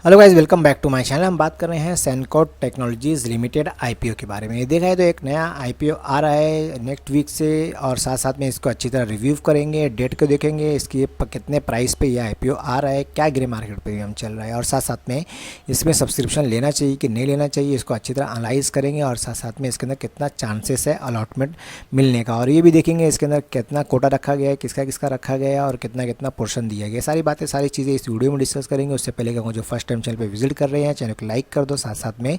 Hello guys, welcome back to my channel. हम बात कर रहे हैं सेनकोड टेक्नोलॉजीज़ लिमिटेड आईपीओ के बारे में। देखा है तो एक नया आईपीओ आ रहा है नेक्स्ट वीक से, और साथ साथ में इसको अच्छी तरह रिव्यू करेंगे, डेट को देखेंगे, इसकी कितने प्राइस पे ये आईपीओ आ रहा है, क्या ग्रे मार्केट पे हम चल रहा है, और साथ साथ में इसमें सब्सक्रिप्शन लेना चाहिए कि नहीं लेना चाहिए, इसको अच्छी तरह एनालाइज करेंगे, और साथ साथ में इसके अंदर कितना चांसेस है अलॉटमेंट मिलने का, और ये भी देखेंगे इसके अंदर कितना कोटा रखा गया है, किसका किसका रखा गया है, और कितना कितना पोर्शन दिया गया है। सारी बातें, सारी चीज़ें इस वीडियो में डिस्कस करेंगे। उससे पहले कहूँगा, जो फर्स्ट टाइम चैनल पे विजिट कर रहे हैं, चैनल को लाइक कर दो, साथ साथ में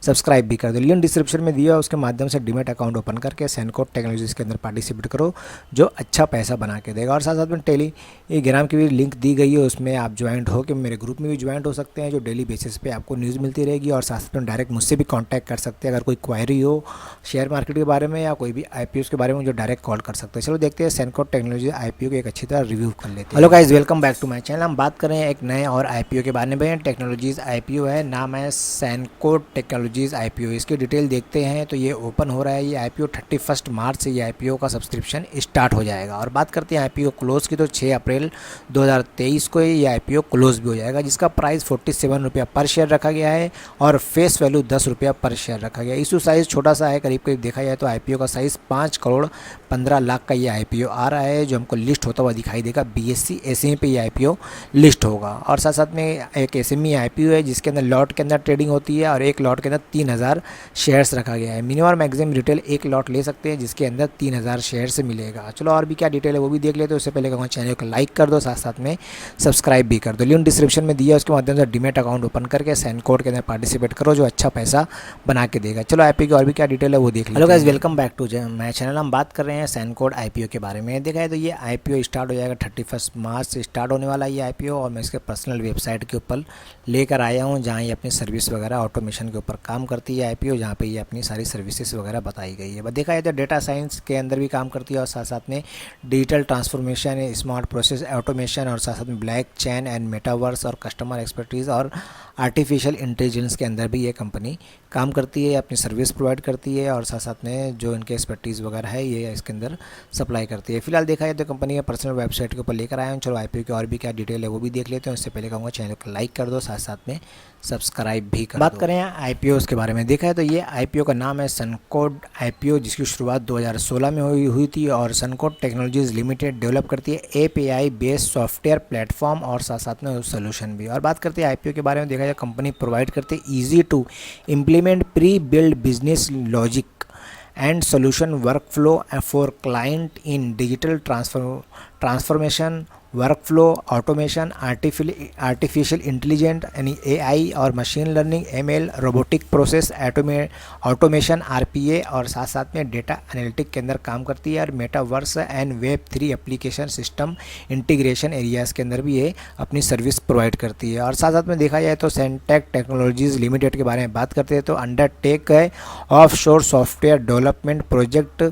सब्सक्राइब भी कर दो। लिंक डिस्क्रिप्शन में दिया, उसके माध्यम से डीमैट अकाउंट ओपन करके सेनकोड टेक्नोलॉजीज़ के अंदर पार्टिसिपेट करो, जो अच्छा पैसा बना के देगा। और साथ साथ में टेलीग्राम की भी लिंक दी गई है, उसमें आप ज्वाइंट हो के मेरे ग्रुप में भी ज्वाइंट हो सकते हैं, जो डेली बेसिस पे आपको न्यूज़ मिलती रहेगी। और साथ में डायरेक्ट मुझसे भी कॉन्टैक्ट कर सकते हैं, अगर कोई क्वायरी हो शेयर मार्केट के बारे में या कोई भी आईपीओ के बारे में, जो डायरेक्ट कॉल कर सकते हैं। चलो देखते हैं सेनकोड टेक्नोलॉजी आईपीओ की एक अच्छी तरह रिव्यू कर लेते हैं। Hello guys, welcome back to my channel. हम बात कर रहे हैं एक नए और आईपीओ के बारे में। टेक्नोलॉजीज़ आईपीओ है, नाम है सेनकोड टेक्नोलॉजीज़ आईपीओ। इसकी डिटेल देखते हैं तो ये ओपन हो रहा है। ये आईपीओ 31 मार्च से ये आईपीओ का सब्सक्रिप्शन स्टार्ट हो जाएगा। और बात करते हैं आईपीओ क्लोज की, तो 6 अप्रैल 2023 को ये आईपीओ क्लोज भी हो जाएगा, जिसका प्राइस 47 रुपया पर शेयर रखा गया है, और फेस वैल्यू 10 रुपया पर शेयर रखा गया है। इशू साइज़ छोटा सा है, करीब करीब देखा जाए तो आईपीओ का साइज़ 5 करोड़ 15 लाख का ये आईपीओ आ रहा है, जो हमको लिस्ट होता हुआ दिखाई देगा। बीएससी एसएमई पे ये आईपीओ लिस्ट होगा। और साथ साथ में एक एसएमई आईपीओ है, जिसके अंदर लॉट के अंदर ट्रेडिंग होती है, और एक लॉट के अंदर 3000 शेयर्स रखा गया है। मिनिमम और मैक्सिमम रिटेल एक लॉट ले सकते हैं, जिसके अंदर 3000 शेयर से मिलेगा। चलो और भी क्या डिटेल है वो भी देख लेते हैं। उससे पहले कहूँगा, चैनल को लाइक कर दो, साथ साथ में सब्सक्राइब भी कर दो। लिंक डिस्क्रिप्शन में दिया, उसके माध्यम से डीमैट अकाउंट ओपन करके सेनकोड के अंदर पार्टिसिपेट करो, जो अच्छा पैसा बना के देगा। चलो आईपीओ की और भी क्या डिटेल है वो देख लेते हैं। Hello guys, welcome back to my channel. हम बात कर रहे हैं सेनकोड आईपीओ के बारे में। देखा है तो ये आईपीओ स्टार्ट हो जाएगा 31 मार्च से स्टार्ट होने वाला ये आईपीओ, और मैं इसके पर्सनल वेबसाइट के ऊपर लेकर आया हूँ, जहाँ ये अपनी सर्विस वगैरह ऑटोमेशन के ऊपर काम करती है आईपीओ, जहाँ पे ये अपनी सारी सर्विसेज वगैरह बताई गई है। बट देखा जाए तो डेटा साइंस के अंदर भी काम करती है, और साथ साथ में digital transformation, smart process automation, और साथ साथ में ब्लॉक चेन एंड मेटावर्स, और कस्टमर एक्सपर्टीज़, और आर्टिफिशियल इंटेलिजेंस के अंदर भी ये कंपनी काम करती है, अपनी सर्विस प्रोवाइड करती है, और साथ साथ में जो इनके एक्सपर्टीज़ वगैरह है ये इसके अंदर सप्लाई करती है। फिलहाल देखा जाए तो कंपनी के पर्सनल वेबसाइट के ऊपर लेकर आया हूँ। चलो आईपीओ की और भी क्या डिटेल है वो भी देख लेते हैं। उससे पहले कहूँगा, चैनल को लाइक कर दो, साथ साथ में सब्सक्राइब भी कर दो। बात करें आईपीओ के बारे में। देखा है तो ये आईपीओ का नाम है सेनकोड आईपीओ, जिसकी शुरुआत 2016 में हुई थी, और सेनकोड टेक्नोलॉजीज़ लिमिटेड डेवलप करती है एपीआई बेस्ड सॉफ्टवेयर प्लेटफॉर्म, और साथ साथ में सोल्यूशन भी। और बात करते हैं आईपीओ के बारे में। देखा जाए कंपनी प्रोवाइड करती है easy to implement pre build business logic and solution workflow for client in digital transformation, workflow automation, artificial intelligence यानी AI और machine learning, ML, robotic process automation RPA, और साथ साथ में डेटा एनालिटिक के अंदर काम करती है, और metaverse and web 3 application system integration areas के अंदर भी ये अपनी सर्विस प्रोवाइड करती है। और साथ साथ में देखा जाए तो सेनटेक टेक्नोलॉजीज़ लिमिटेड के बारे में बात करते हैं तो अंडरटेक है offshore software development project,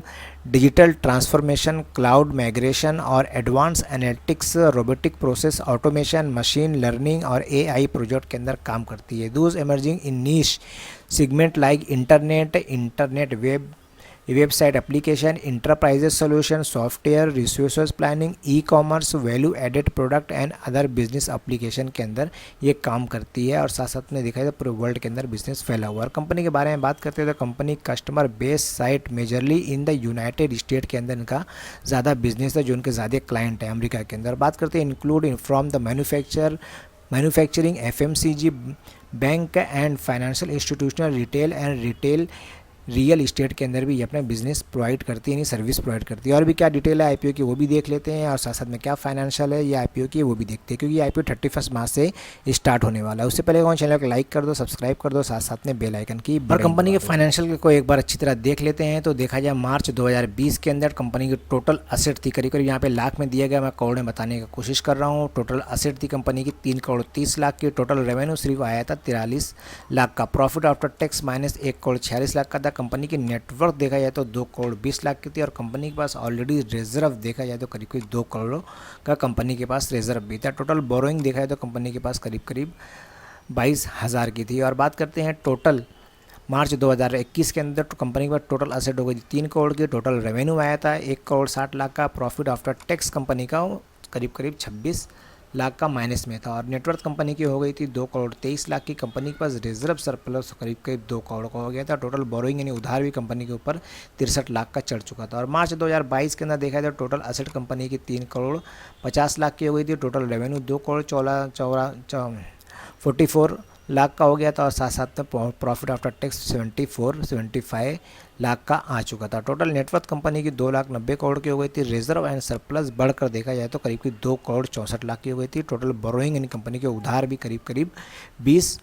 digital transformation, cloud migration, और advance analytics, robotic process automation, machine learning, और एआई प्रोजेक्ट के अंदर काम करती है। दूस emerging in niche segment like internet website application, enterprises solution, software, resources planning, e commerce, value added product and other business application के अंदर ये काम करती है। और साथ साथ में देखा जाए तो पूरे वर्ल्ड के अंदर बिजनेस फैला हुआ है। कंपनी के बारे में बात करते हैं तो company customer base site majorly in the United state के अंदर इनका ज़्यादा बिजनेस है, जो उनके ज़्यादा क्लाइंट है अमेरिका के अंदर। बात करते हैं include from the manufacturing, FMCG, bank and financial institutional, retail real estate के अंदर भी ये अपना बिजनेस प्रोवाइड करती है, यानी सर्विस प्रोवाइड करती है। और भी क्या डिटेल है आईपीओ की वो भी देख लेते हैं, और साथ साथ में क्या फाइनेंशियल है ये आईपीओ की वो भी देखते हैं, क्योंकि ये आईपीओ 31 मार्च से स्टार्ट होने वाला है। उससे पहले चैनल को लाइक कर दो, सब्सक्राइब कर दो, साथ साथ में बेल आइकन की। और कंपनी के फाइनेंशियल को एक बार अच्छी तरह देख लेते हैं तो देखा जाए मार्च 2020 के अंदर कंपनी की टोटल असेट थी करीब करीब, यहाँ पे लाख में दिया गया, मैं करोड़ में बताने की कोशिश कर रहा हूँ। टोटल असेट थी कंपनी की 3 करोड़ 30 लाख की। टोटल रेवेन्यू सिर्फ आया था 43 लाख का। Profit after tax minus 1 crore 46 lakh का था। कंपनी की नेटवर्क देखा जाए तो 2 करोड़ 20 लाख की थी, और कंपनी के पास ऑलरेडी रिजर्व देखा जाए तो करीब करीब 2 करोड़ का कंपनी के पास रिजर्व भी था। टोटल बोरोइंग देखा जाए तो कंपनी के पास करीब करीब 22,000 की थी। और बात करते हैं टोटल मार्च 2021 के अंदर तो कंपनी के पास टोटल असेट हो गई 3 करोड़ की। टोटल रेवेन्यू आया था 1 करोड़ 60 लाख का। प्रॉफिट आफ्टर टैक्स कंपनी का करीब करीब 26 लाख का माइनस में था और नेटवर्थ कंपनी की हो गई थी 2 करोड़ 23 लाख की। कंपनी के पास रिजर्व सरप्लस करीब करीब 2 करोड़ का हो गया था। टोटल बोरोइंग यानी उधार भी कंपनी के ऊपर 63 लाख का चढ़ चुका था। और मार्च 2022 के अंदर देखा जाए तो टोटल असेट कंपनी की 3 करोड़ 50 लाख की हो गई थी। टोटल रेवेन्यू 2 करोड़ 44 लाख का हो गया था और साथ साथ में प्रॉफिट आफ्टर टैक्स 75 लाख का आ चुका था। टोटल नेटवर्थ कंपनी की 2,90,000 करोड़ की हो गई थी। रिजर्व एंड सरप्लस बढ़कर देखा जाए तो करीब करीब 2 करोड़ 64 लाख की हो गई थी। टोटल बोरोइंग यानी कंपनी के उधार भी करीब करीब 20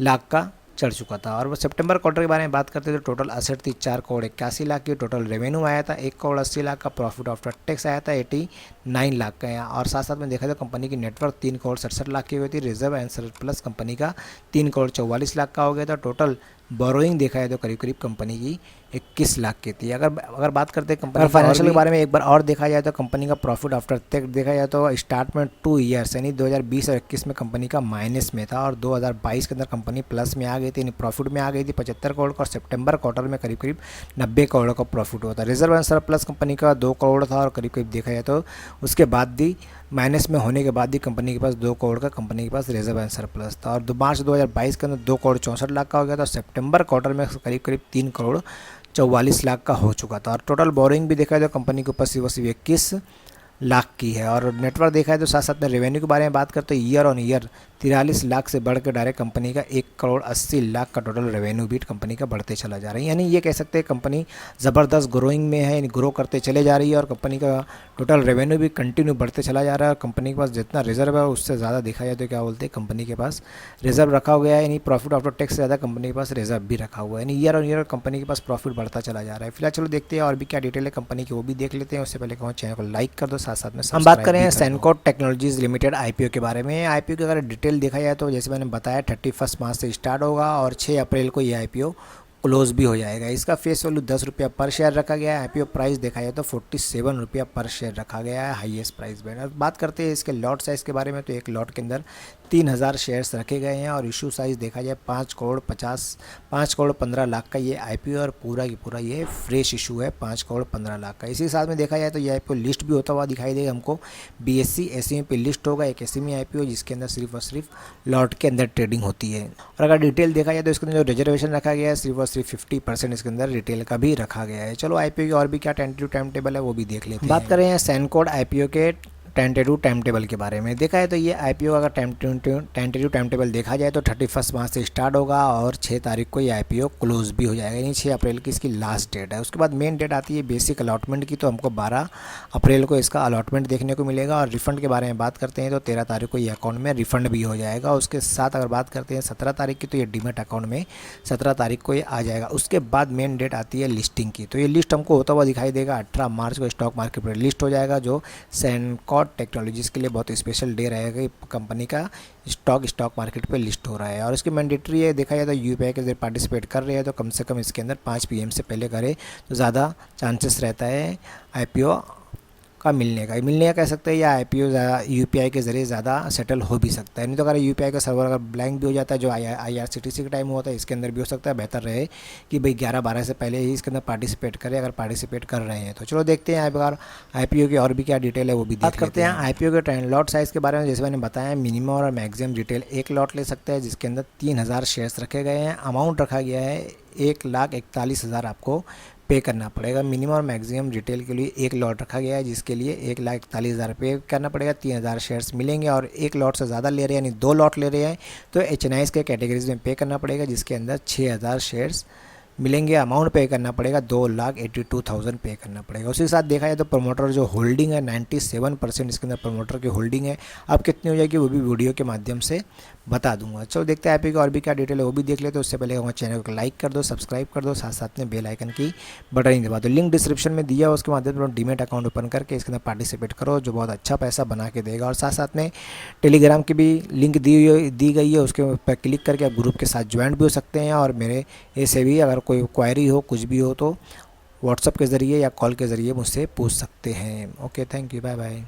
लाख का चढ़ चुका था। और वो सितंबर क्वार्टर के बारे में बात करते हैं तो टोटल असेट थी 4 करोड़ 81 लाख की। टोटल रेवेन्यू आया था 1 करोड़ 80 लाख का। प्रॉफिट आफ्टर टैक्स आया था 89 लाख का। और साथ साथ में देखा जाए कंपनी की नेटवर्क 3 करोड़ 67 लाख की हुई थी। रिजर्व एंड सरप्लस कंपनी का 3 करोड़ 44 लाख का हो गया था। टोटल बोरोइंग देखा जाए तो करीब करीब कंपनी की 21 लाख की थी। अगर बात करते हैं कंपनी फाइनेंशियल के बारे में एक बार और देखा जाए तो कंपनी का प्रॉफिट आफ्टर टैक्स देखा जाए तो स्टार्ट में 2 ईयर्स यानी 2020 और 21 में कंपनी का माइनस में था और 2022 के अंदर कंपनी प्लस में आ गई थी यानी प्रॉफिट में आ गई थी 75 करोड़ का। और सितंबर क्वार्टर में करीब करीब 90 करोड़ का प्रॉफिट हुआ था। रिजर्व एंड सरप्लस कंपनी का 2 करोड़ था और करीब करीब देखा जाए तो उसके बाद भी माइनस में होने के बाद भी कंपनी के पास 2 करोड़ का कंपनी के पास रिजर्व एंड सरप्लस था। और मार्च 2022 के अंदर 2 करोड़ 64 लाख का हो गया था। सितंबर क्वार्टर में करीब करीब 3 करोड़ 44 लाख का हो चुका था। और टोटल बोरिंग भी देखा जाए तो कंपनी के ऊपर सिर्फ 21 लाख की है। और नेटवर्क देखा है तो साथ साथ में रेवेन्यू के बारे में बात करते हैं ईयर ऑन ईयर 43 लाख से बढ़ के डायरेक्ट कंपनी का 1 करोड़ 80 लाख का टोटल रेवेन्यू भी कंपनी का बढ़ते चला जा रहा है। यानी ये कह सकते हैं कंपनी ज़बरदस्त ग्रोइंग में है, यानी ग्रो करते चले जा रही है और कंपनी का टोटल रेवेन्यू भी कंटिन्यू बढ़ते चला जा रहा है। और कंपनी के पास जितना रिजर्व है उससे ज़्यादा देखा जाए तो क्या बोलते हैं कंपनी के पास रिजर्व रखा हुआ है, यानी प्रॉफिट आफ्टर टैक्स से ज़्यादा कंपनी के पास रिजर्व भी रखा हुआ है। यानी ईयर ऑन ईयर कंपनी के पास प्रॉफिट बढ़ता चला जा रहा है। फिलहाल चलो देखते हैं और भी क्या डिटेल है कंपनी की वो भी देख लेते हैं। उससे पहले कहूँ चैनल को लाइक कर दो, साथ साथ में हम बात करें सेनकोट टेक्नोलॉजीज लिमिटेड आईपीओ के बारे में। आईपीओ की अगर डिटेल देखा जाए तो जैसे मैंने बताया 31 मार्च से स्टार्ट होगा और 6 अप्रैल को ये आईपीओ क्लोज भी हो जाएगा। इसका फेस वैल्यू 10 रुपया पर शेयर रखा गया है। आईपीओ प्राइस देखा जाए तो 47 रुपया पर शेयर रखा गया है, हाईएस्ट प्राइस बैंड। और बात करते हैं इसके लॉट साइज़ के बारे में तो एक लॉट के अंदर 3000 शेयर्स रखे गए हैं और इशू साइज़ देखा जाए 5 करोड़ 15 लाख का ये आईपीओ और पूरा की पूरा ये फ्रेश इशू है 5 करोड़ 15 लाख का। इसी साथ में देखा जाए तो ये आईपीओ लिस्ट भी होता हुआ दिखाई देगा हमको। बीएससी एसईमी पे लिस्ट होगा, एक एसईमी आईपीओ जिसके अंदर सिर्फ और सिर्फ लॉट के अंदर ट्रेडिंग होती है। और अगर डिटेल देखा जाए तो इसके अंदर जो रिजर्वेशन रखा गया है सिर्फ और सिर्फ 50% इसके अंदर रिटेल का भी रखा गया है। चलो आईपीओ की और भी क्या टेंटेटिव टाइम टेबल है वो भी देख लेते हैं। बात करें सेनकोट आईपीओ के टेंटेटिव टाइम टेबल के बारे में देखा है तो ये आईपीओ का टेंटेटिव टाइम टेबल देखा जाए तो 31 मार्च से स्टार्ट होगा और 6 तारीख को ये आईपीओ क्लोज भी हो जाएगा, यानी 6 अप्रैल की इसकी लास्ट डेट है। उसके बाद मेन डेट आती है बेसिक अलॉटमेंट की, तो हमको 12 अप्रैल को इसका अलॉटमेंट देखने को मिलेगा। और रिफंड के बारे में बात करते हैं तो 13 तारीख को ये अकाउंट में रिफंड भी हो जाएगा। उसके साथ अगर बात करते हैं 17 तारीख की तो ये डीमेट अकाउंट में 17 तारीख को ये आ जाएगा। उसके बाद मेन डेट आती है लिस्टिंग की, तो ये लिस्ट हमको होता हुआ दिखाई देगा 18 मार्च को स्टॉक मार्केट पर लिस्ट हो जाएगा, जो सेनकोट टेक्नोलॉजीज़ के लिए बहुत स्पेशल डे रहेगा। कंपनी का स्टॉक मार्केट पे लिस्ट हो रहा है और इसकी मैंडेटरी है देखा जाए तो यूपीआई के जरिए पार्टिसिपेट कर रहे हैं तो कम से कम इसके अंदर 5 PM से पहले करें तो ज़्यादा चांसेस रहता है आईपीओ का मिलने का कह सकते हैं, या आईपीओ यूपीआई के ज़रिए ज़्यादा सेटल हो भी सकता है। नहीं तो अगर यूपीआई का सर्वर अगर ब्लैंक भी हो जाता है जो आईआरसीटीसी का टाइम हुआ था इसके अंदर भी हो सकता है। बेहतर रहे कि भाई 11-12 से पहले ही इसके अंदर पार्टिसिपेट करें अगर पार्टिसिपेट कर रहे हैं तो। चलो देखते हैं अगर आईपीओ की और भी क्या डिटेल है वो भी बात करते हैं। आईपीओ के लॉट साइज़ के बारे में जैसे मैंने बताया मिनिमम और मैक्सिमम रिटेल 1 लॉट ले सकता है जिसके अंदर 3000 शेयर्स रखे गए हैं। अमाउंट रखा गया है 1,41,000 आपको पे करना पड़ेगा। मिनिमम और मैक्सिमम रिटेल के लिए 1 लॉट रखा गया है जिसके लिए 1,41,000 पे करना पड़ेगा। 3000 शेयर्स मिलेंगे और 1 लॉट से ज़्यादा ले रहे हैं यानी 2 लॉट ले रहे हैं तो एचएनआईज के कैटेगरीज में पे करना पड़ेगा जिसके अंदर 6000 शेयर्स मिलेंगे। अमाउंट पे करना पड़ेगा 2,82,000 पे करना पड़ेगा। उसी के साथ देखा जाए तो प्रमोटर जो होल्डिंग है 97% इसके अंदर प्रमोटर की होल्डिंग है। अब कितनी हो जाएगी वो भी वीडियो के माध्यम से बता दूंगा। चलो देखते हैं आईपीओ की और भी क्या डिटेल है वो भी देख लेते हैं। उससे पहले हमारे चैनल को लाइक कर दो, सब्सक्राइब कर दो, साथ साथ में बेल आइकन की बटन दबा दो। लिंक डिस्क्रिप्शन में दिया है उसके माध्यम से डीमेट अकाउंट ओपन करके इसके अंदर पार्टिसिपेट करो जो बहुत अच्छा पैसा बना के देगा। और साथ साथ में टेलीग्राम की भी लिंक दी गई है, उसके ऊपर क्लिक करके आप ग्रुप के साथ ज्वाइन भी हो सकते हैं। और मेरे ऐसे भी अगर कोई क्वायरी हो कुछ भी हो तो व्हाट्सएप के ज़रिए या कॉल के ज़रिए मुझसे पूछ सकते हैं। Okay, thank you, bye bye.